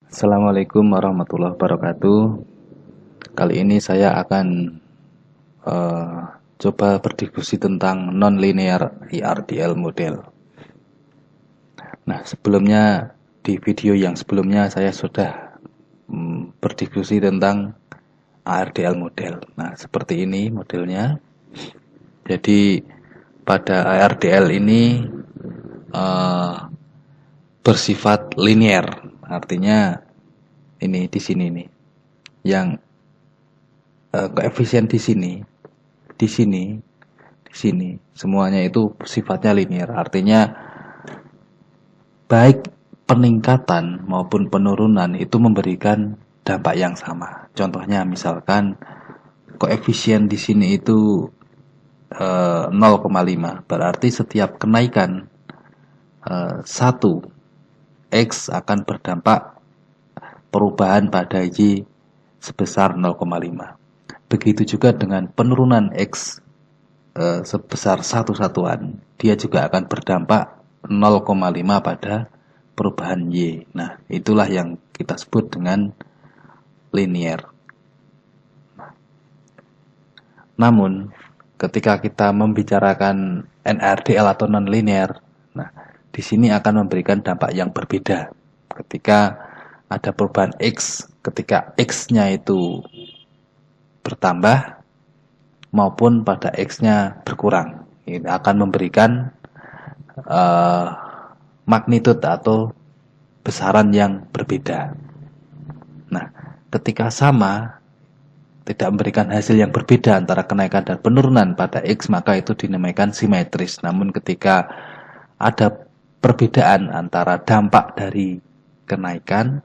Assalamualaikum warahmatullahi wabarakatuh. Kali ini saya akan coba berdiskusi tentang non-linear ERDL model. Nah, sebelumnya di video yang sebelumnya saya sudah berdiskusi tentang ARDL model. Nah, seperti ini modelnya. Jadi pada ARDL ini bersifat linear, artinya ini di sini nih, yang koefisien di sini, di sini, di sini, semuanya itu sifatnya linear. Artinya baik peningkatan maupun penurunan itu memberikan dampak yang sama. Contohnya misalkan koefisien di sini itu 0,5, berarti setiap kenaikan 1 X akan berdampak perubahan pada Y sebesar 0,5. Begitu juga dengan penurunan X sebesar 1 satuan, dia juga akan berdampak 0,5 pada perubahan Y. Nah, itulah yang kita sebut dengan linear. Namun, ketika kita membicarakan NRDL atau non-linear, nah, di sini akan memberikan dampak yang berbeda. Ketika ada perubahan X, ketika X-nya itu bertambah maupun pada X-nya berkurang, ini akan memberikan magnitude atau besaran yang berbeda. Nah, ketika sama, tidak memberikan hasil yang berbeda antara kenaikan dan penurunan pada X, maka itu dinamakan simetris. Namun ketika ada perbedaan antara dampak dari kenaikan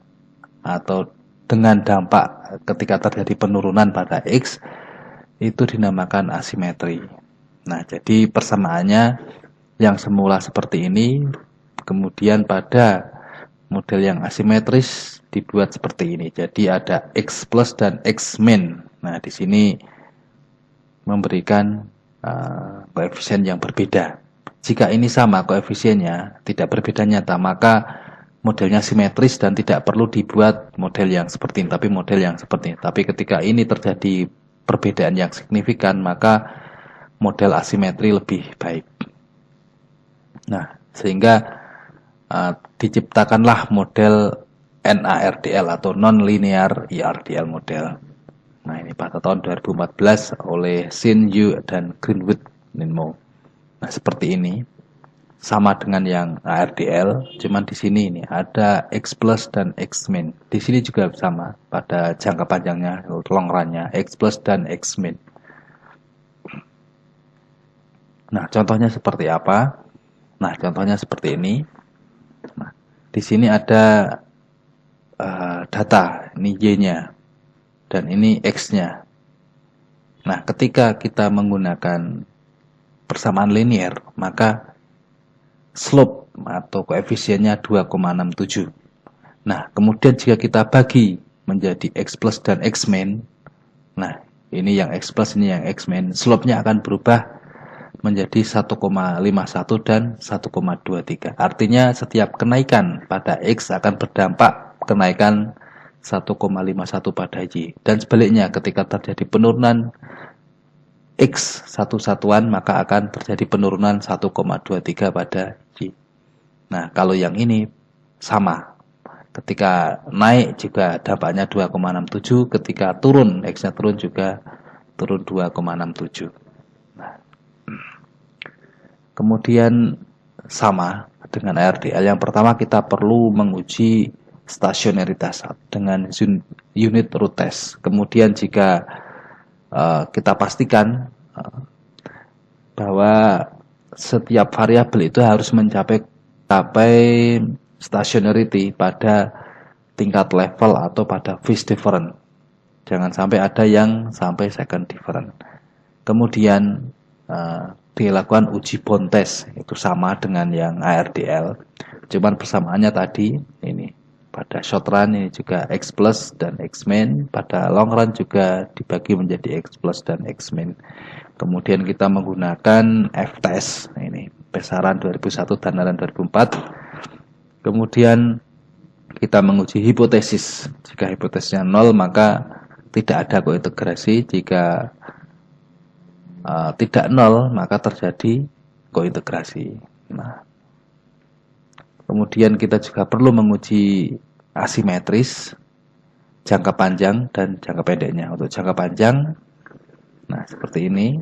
atau dengan dampak ketika terjadi penurunan pada X, itu dinamakan asimetri. Nah, jadi persamaannya yang semula seperti ini, kemudian pada model yang asimetris dibuat seperti ini. Jadi ada X plus dan X min. Nah, di sini memberikan koefisien yang berbeda. Jika ini sama koefisiennya, tidak berbeda nyata, maka modelnya simetris dan tidak perlu dibuat model yang seperti ini, tapi model yang seperti ini. Tapi ketika ini terjadi perbedaan yang signifikan, maka model asimetri lebih baik. Nah, sehingga diciptakanlah model NARDL atau non-linear ERDL model. Nah, ini pada tahun 2014 oleh Shin Yu dan Greenwood Ninmo. Nah, seperti ini. Sama dengan yang ARDL, cuman di sini ini ada X plus dan X min. Di sini juga sama pada jangka panjangnya, long run-nya, X plus dan X min. Nah, contohnya seperti apa? Nah, contohnya seperti ini. Nah, di sini ada data, ini Y-nya, dan ini X-nya. Nah, ketika kita menggunakan persamaan linear, maka slope atau koefisiennya 2,67. Nah, kemudian jika kita bagi menjadi X plus dan X min, nah, ini yang X plus, ini yang X min, slope-nya akan berubah menjadi 1,51 dan 1,23. Artinya setiap kenaikan pada X akan berdampak kenaikan 1,51 pada Y. Dan sebaliknya, ketika terjadi penurunan X satu satuan, maka akan terjadi penurunan 1,23 pada Y. Nah, kalau yang ini sama. Ketika naik juga dampaknya 2,67, ketika turun, X-nya turun juga turun 2,67. Nah, kemudian sama dengan RDL. Yang pertama kita perlu menguji stasionaritas dengan unit root test. Kemudian jika kita pastikan bahwa setiap variabel itu harus mencapai stationarity pada tingkat level atau pada phase difference. Jangan sampai ada yang sampai second difference. Kemudian dilakukan uji bond test, itu sama dengan yang ARDL. Cuman persamaannya tadi ini. Pada short run ini juga X plus dan X min, pada long run juga dibagi menjadi X plus dan X min. Kemudian kita menggunakan F-test, ini besaran 2001 dan 2004. Kemudian kita menguji hipotesis. Jika hipotesisnya 0, maka tidak ada kointegrasi. Jika tidak 0, maka terjadi kointegrasi. Nah, kemudian kita juga perlu menguji asimetris, jangka panjang dan jangka pendeknya. Untuk jangka panjang, nah seperti ini.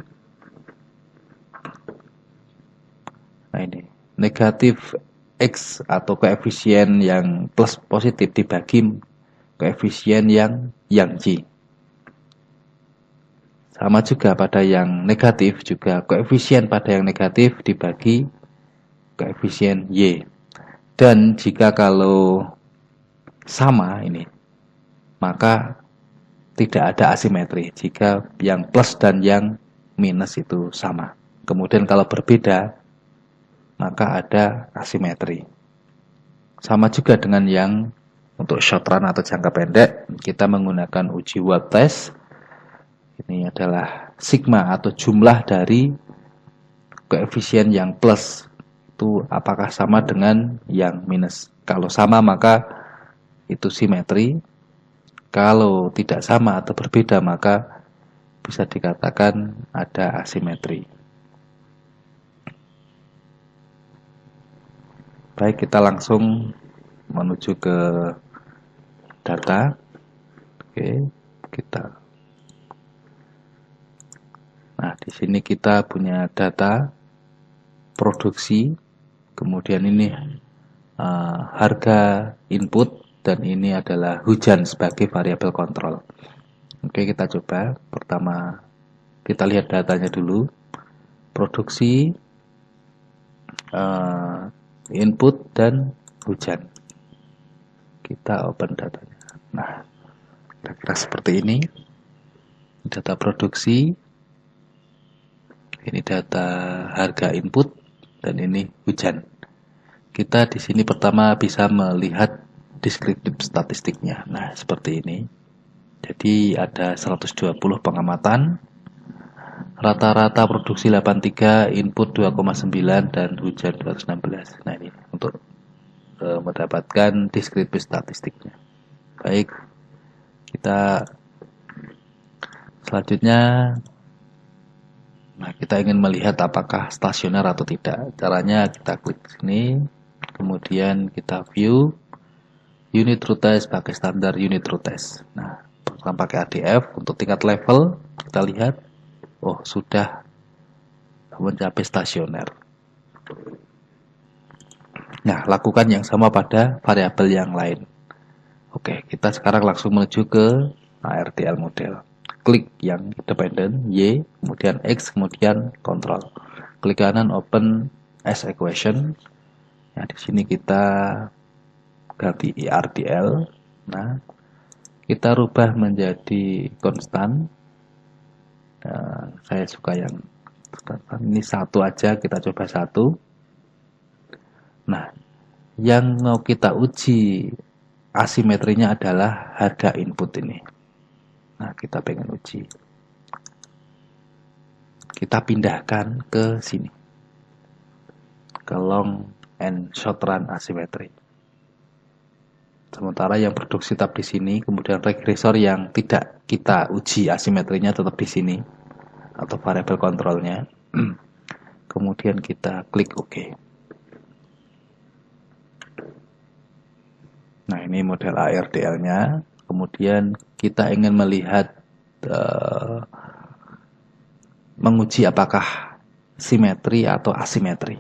Nah ini, negatif X atau koefisien yang plus positif dibagi koefisien yang Y. Sama juga pada yang negatif, juga koefisien pada yang negatif dibagi koefisien Y. Dan jika kalau sama ini, maka tidak ada asimetri jika yang plus dan yang minus itu sama. Kemudian kalau berbeda, maka ada asimetri. Sama juga dengan yang untuk short run atau jangka pendek, kita menggunakan uji Watt test. Ini adalah sigma atau jumlah dari koefisien yang plus itu apakah sama dengan yang minus. Kalau sama maka itu simetri. Kalau tidak sama atau berbeda maka bisa dikatakan ada asimetri. Baik, kita langsung menuju ke data. Oke, kita. Nah, di sini kita punya data produksi, kemudian ini harga input, dan ini adalah hujan sebagai variabel kontrol. Oke, kita coba. Pertama, kita lihat datanya dulu. Produksi, input, dan hujan. Kita open datanya. Nah, kira-kira seperti ini. Data produksi, ini data harga input, dan ini hujan. Kita di sini pertama bisa melihat deskriptif statistiknya. Nah, seperti ini. Jadi ada 120 pengamatan, rata-rata produksi 83, input 2,9, dan hujan 216. Nah, ini untuk mendapatkan deskriptif statistiknya. Baik, kita selanjutnya, nah kita ingin melihat apakah stasioner atau tidak. Caranya kita klik sini, kemudian kita view unit true test pakai standar unit true test. Nah, pertama pakai ADF. Untuk tingkat level kita lihat, oh sudah mencapai stasioner. Nah, lakukan yang sama pada variabel yang lain. Oke, kita sekarang langsung menuju ke ARDL model. Klik yang dependent Y, kemudian X, kemudian control. Klik kanan open as equation. Nah, di sini kita ganti ARDL. Nah, kita rubah menjadi konstan. Saya suka yang ini 1 aja, kita coba 1. Nah, yang mau kita uji asimetrinya adalah harga input ini. Nah, kita pengen uji. Kita pindahkan ke sini. Ke long and short run asimetri. Sementara yang produksi tetap di sini, kemudian regresor yang tidak kita uji asimetrinya tetap di sini atau variabel kontrolnya. Kemudian kita klik OK. Nah, ini model ARDL-nya. Kemudian kita ingin melihat menguji apakah simetri atau asimetri.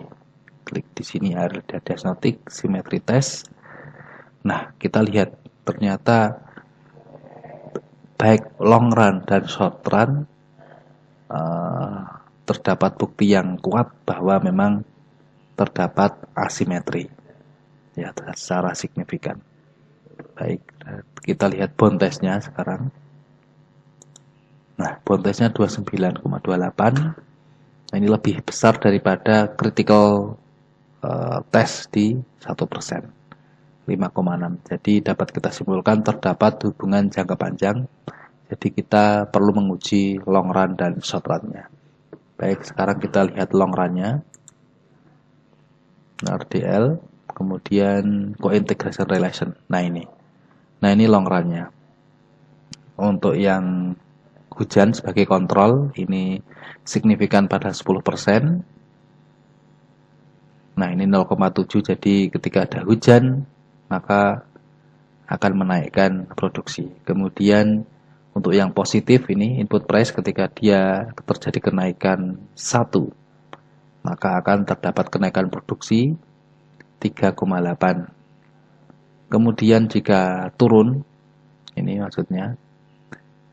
Klik di sini ARDL diagnostik simetri test. Nah, kita lihat ternyata baik long run dan short run terdapat bukti yang kuat bahwa memang terdapat asimetri ya secara signifikan. Baik, kita lihat bond testnya sekarang. Nah, bond testnya 29,28. Nah, ini lebih besar daripada critical test di 1%, 5,6. Jadi dapat kita simpulkan terdapat hubungan jangka panjang. Jadi kita perlu menguji long run dan short run-nya. Baik, sekarang kita lihat long run-nya. RDL, kemudian co-integration relation. Nah ini long run-nya. Untuk yang hujan sebagai kontrol, ini signifikan pada 10%. Nah ini 0,7, jadi ketika ada hujan maka akan menaikkan produksi. Kemudian untuk yang positif ini input price, ketika dia terjadi kenaikan 1, maka akan terdapat kenaikan produksi 3,8. Kemudian jika turun, ini maksudnya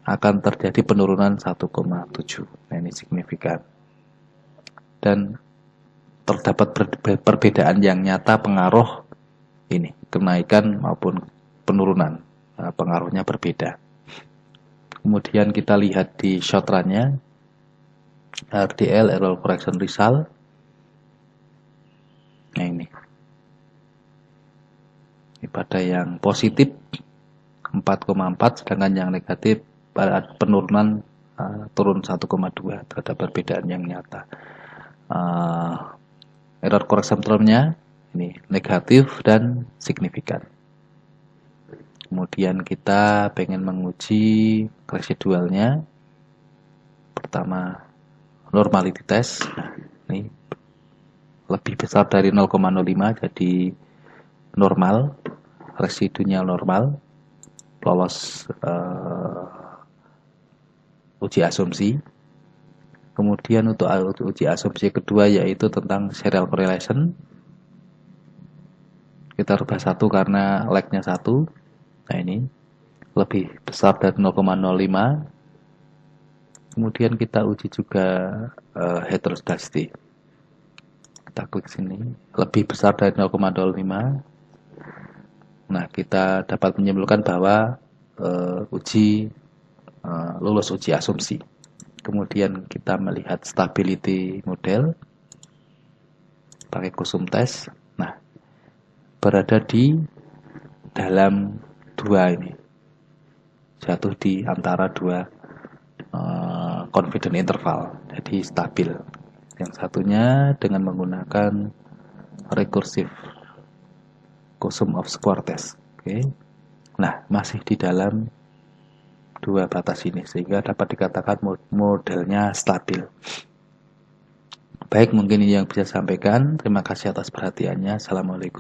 akan terjadi penurunan 1,7. Nah ini signifikan. Dan terdapat perbedaan yang nyata pengaruh ini, kenaikan maupun penurunan. Nah, pengaruhnya berbeda. Kemudian kita lihat di short run-nya, RDL, error correction result. Nah ini pada yang positif 4,4, sedangkan yang negatif penurunan turun 1,2. Terhadap perbedaan yang nyata. Error correction termnya ini negatif dan signifikan. Kemudian kita pengen menguji residualnya. Pertama normality test. Nah, ini lebih besar dari 0,05, jadi normal, residunya normal, lolos uji asumsi. Kemudian untuk uji asumsi kedua yaitu tentang serial correlation. Kita rubah 1 karena lag-nya 1. Nah ini lebih besar dari 0,05. Kemudian kita uji juga heteroscedasty. Kita klik sini, lebih besar dari 0,05. Nah kita dapat menyimpulkan bahwa lulus uji asumsi. Kemudian kita melihat stability model pakai custom test. Nah, berada di dalam 2 ini, jatuh di antara 2 confidence interval, jadi stabil. Yang satunya dengan menggunakan recursive custom of square test. Oke. Nah, masih di dalam 2 batas ini, sehingga dapat dikatakan modelnya stabil. Baik, mungkin ini yang bisa saya sampaikan. Terima kasih atas perhatiannya. Assalamualaikum.